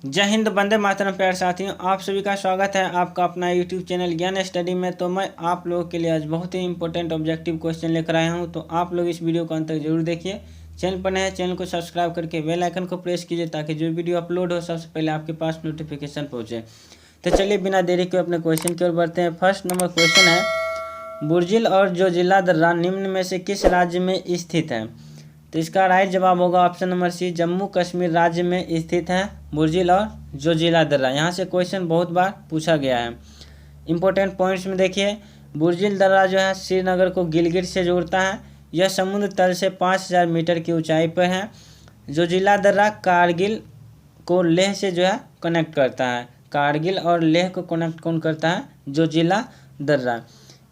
जय हिंद, वंदे मातरम। प्यारे साथियों, आप सभी का स्वागत है आपका अपना यूट्यूब चैनल ज्ञान स्टडी में। तो मैं आप लोगों के लिए आज बहुत ही इंपॉर्टेंट ऑब्जेक्टिव क्वेश्चन लेकर आया हूं। तो आप लोग इस वीडियो को अंत तक जरूर देखिए। चैनल पर नए हैं, चैनल को सब्सक्राइब करके बेल आइकन को प्रेस कीजिए ताकि जो वीडियो अपलोड हो सबसे पहले आपके पास नोटिफिकेशन पहुँचे। तो चलिए बिना देरी के अपने क्वेश्चन की ओर बढ़ते हैं। फर्स्ट नंबर क्वेश्चन है, बुर्जिल और जोजिला दर्रा निम्न में से किस राज्य में स्थित है? तो इसका राइट जवाब होगा option number C, Jammu Kashmir राज्य में स्थित है बुर्जिल और जोजिला दर्रा। यहाँ से क्वेश्चन बहुत बार पूछा गया है। इंपॉर्टेंट पॉइंट्स में देखिए, बुर्जिल दर्रा जो है श्रीनगर को गिलगित से जोड़ता है। यह समुद्र तल से 5000 मीटर की ऊंचाई पर है। जोजिला दर्रा कारगिल को लेह से जो है कनेक्ट करता है। कारगिल और लेह को कनेक्ट कौन करता है? जोजिला दर्रा।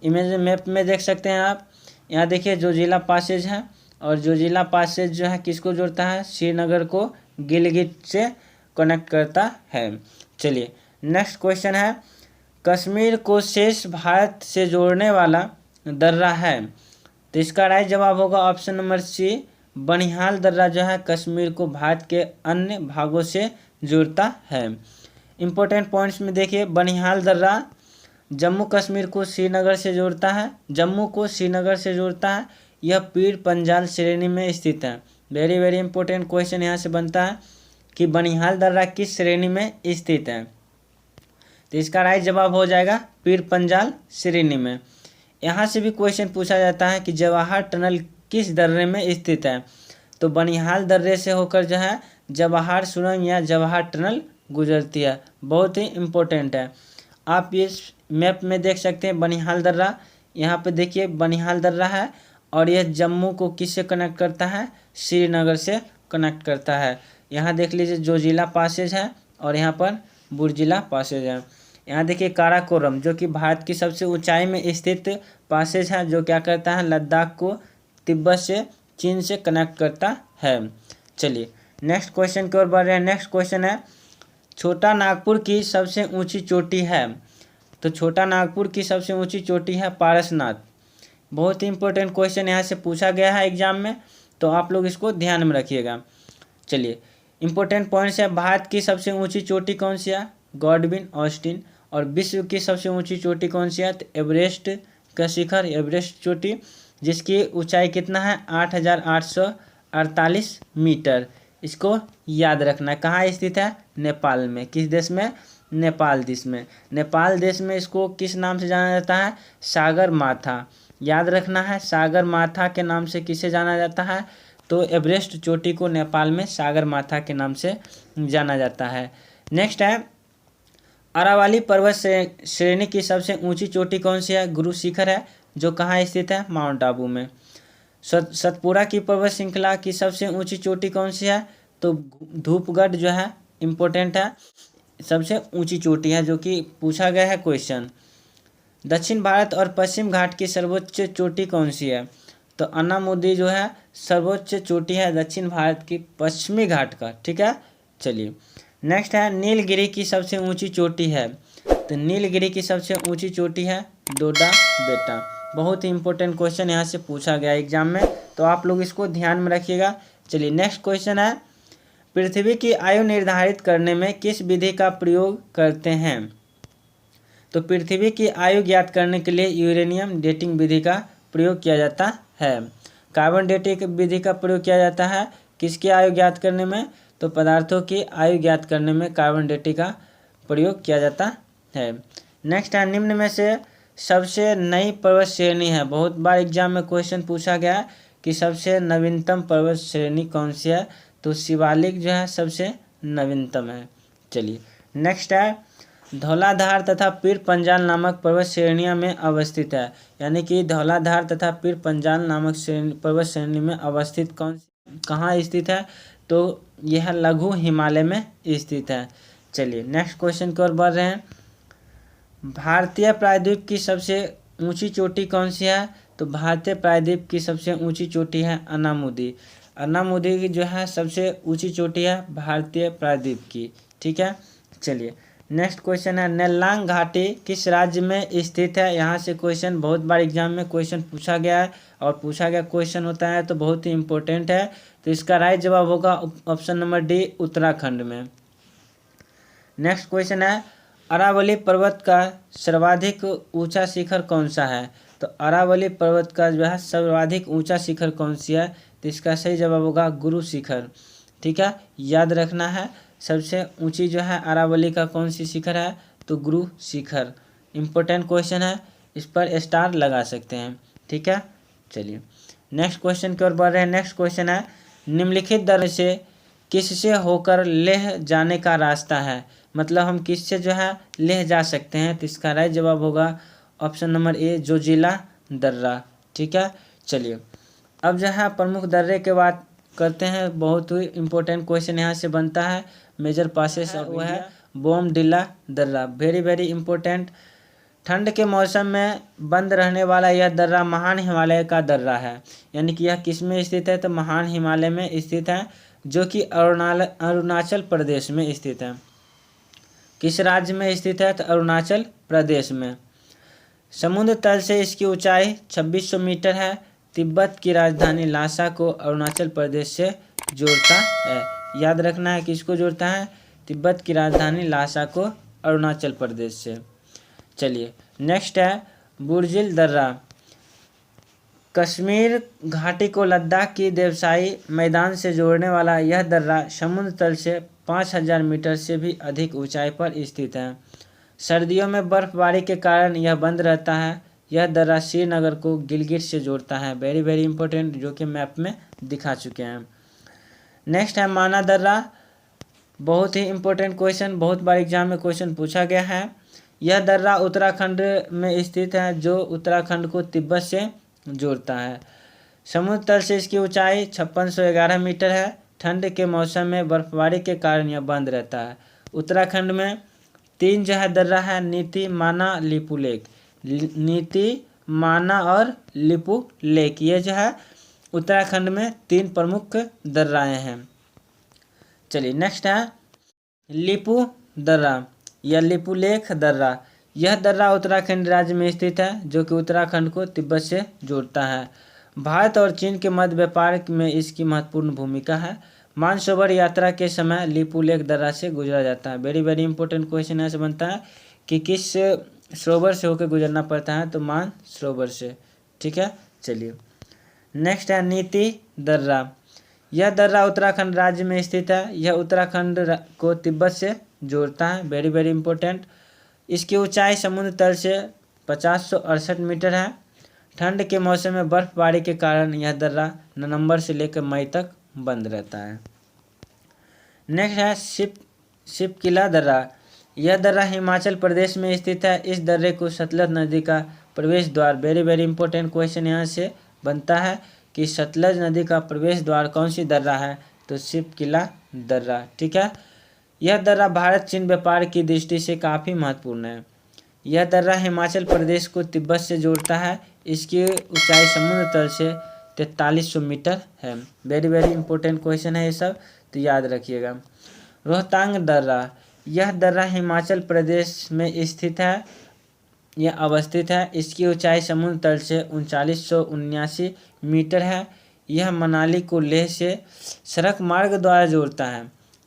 इमेज मैप में देख सकते हैं आप। यहाँ देखिए जोजिला पासेज है और जोजिला पासेज जो है किसको जोड़ता है? श्रीनगर को गिलगित से कनेक्ट करता है। चलिए नेक्स्ट क्वेश्चन है, कश्मीर को शेष भारत से जोड़ने वाला दर्रा है। तो इसका राइट जवाब होगा ऑप्शन नंबर सी, बनिहाल दर्रा जो है कश्मीर को भारत के अन्य भागों से जोड़ता है। इंपॉर्टेंट पॉइंट्स में देखिए, बनिहाल दर्रा जम्मू कश्मीर को श्रीनगर से जोड़ता है, जम्मू को श्रीनगर से जोड़ता है। यह पीर पंजाल श्रेणी में स्थित है। वेरी वेरी इंपॉर्टेंट क्वेश्चन यहाँ से बनता है कि बनिहाल दर्रा किस श्रेणी में स्थित है? तो इसका राइट जवाब हो जाएगा पीर पंजाल श्रेणी में। यहाँ से भी क्वेश्चन पूछा जाता है कि जवाहर टनल किस दर्रे में स्थित है? तो बनिहाल दर्रे से होकर जो है जवाहर सुरंग या जवाहर टनल गुजरती है। बहुत ही इम्पोर्टेंट है। आप इस मैप में देख सकते हैं बनिहाल दर्रा। यहाँ पे देखिए बनिहाल दर्रा है और यह जम्मू को किससे कनेक्ट करता है? श्रीनगर से कनेक्ट करता है। यहाँ देख लीजिए जोजिला पासेज है और यहाँ पर बुर्जिला पासेज है। यहाँ देखिए काराकोरम जो कि भारत की सबसे ऊंचाई में स्थित पासेज है, जो क्या करता है? लद्दाख को तिब्बत से चीन से कनेक्ट करता है। चलिए नेक्स्ट क्वेश्चन की ओर बढ़ रहे हैं। नेक्स्ट क्वेश्चन है, छोटा नागपुर की सबसे ऊंची चोटी है। तो छोटा नागपुर की सबसे ऊंची चोटी है पारसनाथ। बहुत ही इंपॉर्टेंट क्वेश्चन यहाँ से पूछा गया है एग्जाम में, तो आप लोग इसको ध्यान में रखिएगा। चलिए इंपॉर्टेंट पॉइंट्स है, भारत की सबसे ऊंची चोटी कौन सी है? Godwin Austen. और विश्व की सबसे ऊंची चोटी कौन सी है? तो एवरेस्ट का शिखर, एवरेस्ट चोटी, जिसकी ऊंचाई कितना है? 8848 मीटर। इसको याद रखना है। कहाँ स्थित है? नेपाल में। किस देश में? नेपाल देश में। नेपाल देश में इसको किस नाम से जाना जाता है? सागर माथा। याद रखना है, सागर माथा के नाम से किसे जाना जाता है? तो एवरेस्ट चोटी को नेपाल में सागर माथा के नाम से जाना जाता है। नेक्स्ट है, अरावली पर्वत श्रेणी की सबसे ऊंची चोटी कौन सी है? गुरु शिखर है, जो कहाँ स्थित है? माउंट आबू में। सतपुड़ा की पर्वत श्रृंखला की सबसे ऊंची चोटी कौन सी है? तो धूपगढ़ जो है इम्पोर्टेंट है, सबसे ऊंची चोटी है, जो कि पूछा गया है क्वेश्चन। दक्षिण भारत और पश्चिम घाट की सर्वोच्च चोटी कौन सी है? तो अन्नामुदी जो है सर्वोच्च चोटी है दक्षिण भारत की पश्चिमी घाट का। ठीक है। चलिए नेक्स्ट है, नीलगिरी की सबसे ऊंची चोटी है। तो नीलगिरी की सबसे ऊंची चोटी है डोडा बेटा। बहुत ही इंपॉर्टेंट क्वेश्चन यहाँ से पूछा गया एग्जाम में, तो आप लोग इसको ध्यान में रखिएगा। चलिए नेक्स्ट क्वेश्चन है, पृथ्वी की आयु निर्धारित करने में किस विधि का प्रयोग करते हैं? तो पृथ्वी की आयु ज्ञात करने के लिए यूरेनियम डेटिंग विधि का प्रयोग किया जाता है। कार्बन डेटिंग विधि का प्रयोग किया जाता है किसकी आयु ज्ञात करने में? तो पदार्थों की आयु ज्ञात करने में कार्बन डेटिंग का प्रयोग किया जाता है। नेक्स्ट है, निम्न में से सबसे नई पर्वत श्रेणी है। बहुत बार एग्जाम में क्वेश्चन पूछा गया कि सबसे नवीनतम पर्वत श्रेणी कौन सी है? तो शिवालिक जो है सबसे नवीनतम है। चलिए नेक्स्ट है, धौलाधार तथा पीर पंजाल नामक पर्वत श्रेणियों में अवस्थित है। यानी कि धौलाधार तथा पीर पंजाल नामक पर्वत श्रेणी में अवस्थित कहाँ स्थित है? तो यह लघु हिमालय में स्थित है। चलिए नेक्स्ट क्वेश्चन की ओर बढ़ रहे हैं, भारतीय प्रायद्वीप की सबसे ऊंची चोटी कौन सी है? तो भारतीय प्रायद्वीप की सबसे ऊंची चोटी है अन्नामुदी। अन्नामुदी की जो है सबसे ऊंची चोटी है भारतीय प्रायद्वीप की। ठीक है। चलिए नेक्स्ट क्वेश्चन है, नेल्लांग घाटी किस राज्य में स्थित है? यहाँ से क्वेश्चन बहुत बार एग्जाम में क्वेश्चन पूछा गया है और पूछा गया क्वेश्चन होता है तो बहुत ही इंपॉर्टेंट है। तो इसका राइट जवाब होगा ऑप्शन नंबर डी, उत्तराखंड में। नेक्स्ट क्वेश्चन है अरावली पर्वत का सर्वाधिक ऊंचा शिखर कौन सा है। तो अरावली पर्वत का जो है सर्वाधिक ऊंचा शिखर कौन सी है, तो इसका सही जवाब होगा गुरु शिखर। ठीक है, याद रखना है सबसे ऊंची जो है अरावली का कौन सी शिखर है, तो गुरु शिखर। इम्पोर्टेंट क्वेश्चन है, इस पर स्टार लगा सकते हैं। ठीक है, चलिए नेक्स्ट क्वेश्चन की ओर बढ़ रहे हैं। नेक्स्ट क्वेश्चन है निम्नलिखित दर्रे से किससे होकर लेह जाने का रास्ता है, मतलब हम किससे जो है लेह जा सकते हैं, तो इसका राइट जवाब होगा ऑप्शन नंबर ए जोजिला दर्रा। ठीक है, चलिए अब जो है प्रमुख दर्रे के बात करते हैं। बहुत ही इंपॉर्टेंट क्वेश्चन यहाँ से बनता है मेजर पासेस, वो है बोमडिला दर्रा। Very very important. ठंड के मौसम में बंद रहने वाला यह दर्रा महान हिमालय का दर्रा है, यानी कि यह किस में स्थित है, तो महान हिमालय में स्थित है, जो कि अरुणाचल प्रदेश में स्थित है। किस राज्य में स्थित है, तो अरुणाचल प्रदेश में। समुद्र तल से इसकी ऊंचाई 2600 मीटर है। तिब्बत की राजधानी लासा को अरुणाचल प्रदेश से जोड़ता है। याद रखना है किसको जोड़ता है, तिब्बत की राजधानी लासा को अरुणाचल प्रदेश से। चलिए नेक्स्ट है बुर्जिल दर्रा। कश्मीर घाटी को लद्दाख की देवसाई मैदान से जोड़ने वाला यह दर्रा समुद्र तल से 5000 मीटर से भी अधिक ऊंचाई पर स्थित है। सर्दियों में बर्फबारी के कारण यह बंद रहता है। यह दर्रा श्रीनगर को गिलगित से जोड़ता है। वेरी वेरी इंपॉर्टेंट, जो कि मैप में दिखा चुके हैं। नेक्स्ट है माना दर्रा। बहुत ही इंपॉर्टेंट क्वेश्चन, बहुत बार एग्जाम में क्वेश्चन पूछा गया है। यह दर्रा उत्तराखंड में स्थित है, जो उत्तराखंड को तिब्बत से जोड़ता है। समुद्र तल से इसकी ऊंचाई 5611 मीटर है। ठंड के मौसम में बर्फबारी के कारण यह बंद रहता है। उत्तराखंड में 3 जो है दर्रा है, नीति, माना, लिपू लेक। नीति, माना और लिपू लेक, ये जो है उत्तराखंड में 3 प्रमुख दर्राएं हैं। चलिए नेक्स्ट है लिपू दर्रा या लिपू लेक दर्रा। यह दर्रा उत्तराखंड राज्य में स्थित है, जो कि उत्तराखंड को तिब्बत से जोड़ता है। भारत और चीन के मध्य व्यापार में इसकी महत्वपूर्ण भूमिका है। मानसरोवर यात्रा के समय लिपू लेक दर्रा से गुजरा जाता है। वेरी वेरी इंपॉर्टेंट क्वेश्चन ऐसे बनता है कि किस सरोवर से होकर गुजरना पड़ता है, तो मानसरोवर से। ठीक है, चलिए नेक्स्ट है नीति दर्रा। यह दर्रा उत्तराखंड राज्य में स्थित है। यह उत्तराखंड को तिब्बत से जोड़ता है। Very very important. इसकी ऊंचाई समुद्र तल से 5068 मीटर है। ठंड के मौसम में बर्फबारी के कारण यह दर्रा नवंबर से लेकर मई तक बंद रहता है। नेक्स्ट है शिपकिला दर्रा। यह दर्रा हिमाचल प्रदेश में स्थित है। इस दर्रे को सतलज नदी का प्रवेश द्वार, वेरी वेरी इंपॉर्टेंट क्वेश्चन यहाँ से बनता है कि सतलज नदी का प्रवेश द्वार कौन सी दर्रा है, तो शिपकिला दर्रा। ठीक है, यह दर्रा भारत चीन व्यापार की दृष्टि से काफ़ी महत्वपूर्ण है। यह दर्रा हिमाचल प्रदेश को तिब्बत से जोड़ता है। इसकी ऊंचाई समुद्र तल से 4300 मीटर है। वेरी वेरी इंपॉर्टेंट क्वेश्चन है ये सब, तो याद रखिएगा। रोहतांग दर्रा। यह दर्रा हिमाचल प्रदेश में स्थित है, यह अवस्थित है। इसकी ऊंचाई समुद्र तल से 3979 मीटर है। यह मनाली को लेह से सड़क मार्ग द्वारा जोड़ता है।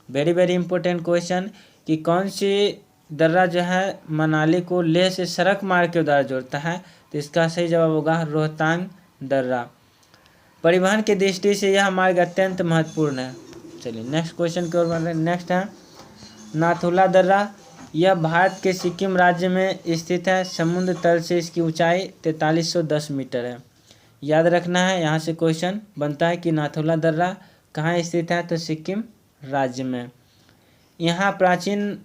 वेरी वेरी इंपॉर्टेंट क्वेश्चन कि कौन सी दर्रा जो है मनाली को लेह से सड़क मार्ग के द्वारा जोड़ता है, तो इसका सही जवाब होगा रोहतांग दर्रा। परिवहन की दृष्टि से यह मार्ग अत्यंत महत्वपूर्ण है। चलिए नेक्स्ट क्वेश्चन की ओर बढ़ रहे हैं। नेक्स्ट है नाथुला दर्रा। यह भारत के सिक्किम राज्य में स्थित है। समुद्र तल से इसकी ऊंचाई 4310 मीटर है। याद रखना है, यहाँ से क्वेश्चन बनता है कि नाथुला दर्रा कहाँ स्थित है, तो सिक्किम राज्य में। यहाँ प्राचीन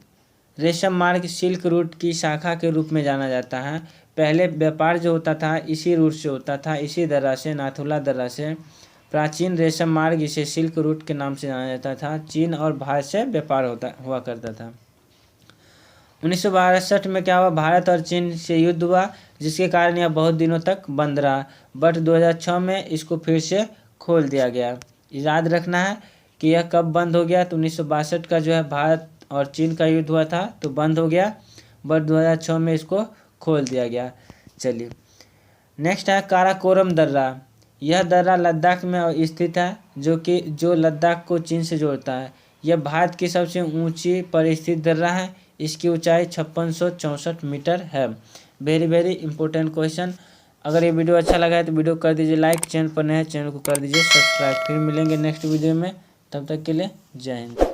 रेशम मार्ग सिल्क रूट की शाखा के रूप में जाना जाता है। पहले व्यापार जो होता था इसी रूट से होता था, इसी दर्रा से, नाथुला दर्रा से। प्राचीन रेशम मार्ग इसे सिल्क रूट के नाम से जाना जाता था। चीन और भारत से व्यापार हुआ करता था। 1962 में क्या हुआ, भारत और चीन से युद्ध हुआ, जिसके कारण यह बहुत दिनों तक बंद रहा। बट 2006 में इसको फिर से खोल दिया गया। याद रखना है कि यह कब बंद हो गया, तो 1962 का जो है भारत और चीन का युद्ध हुआ था तो बंद हो गया, बट 2006 में इसको खोल दिया गया। चलिए नेक्स्ट है काराकोरम दर्रा। यह दर्रा लद्दाख में स्थित है, जो लद्दाख को चीन से जोड़ता है। यह भारत की सबसे ऊंची पर स्थित दर्रा है। इसकी ऊंचाई 5664 मीटर है। Very very important question. अगर ये वीडियो अच्छा लगा है तो वीडियो कर दीजिए लाइक, चैनल पर नए हैं चैनल को कर दीजिए सब्सक्राइब। फिर मिलेंगे नेक्स्ट वीडियो में, तब तक के लिए जय हिंद।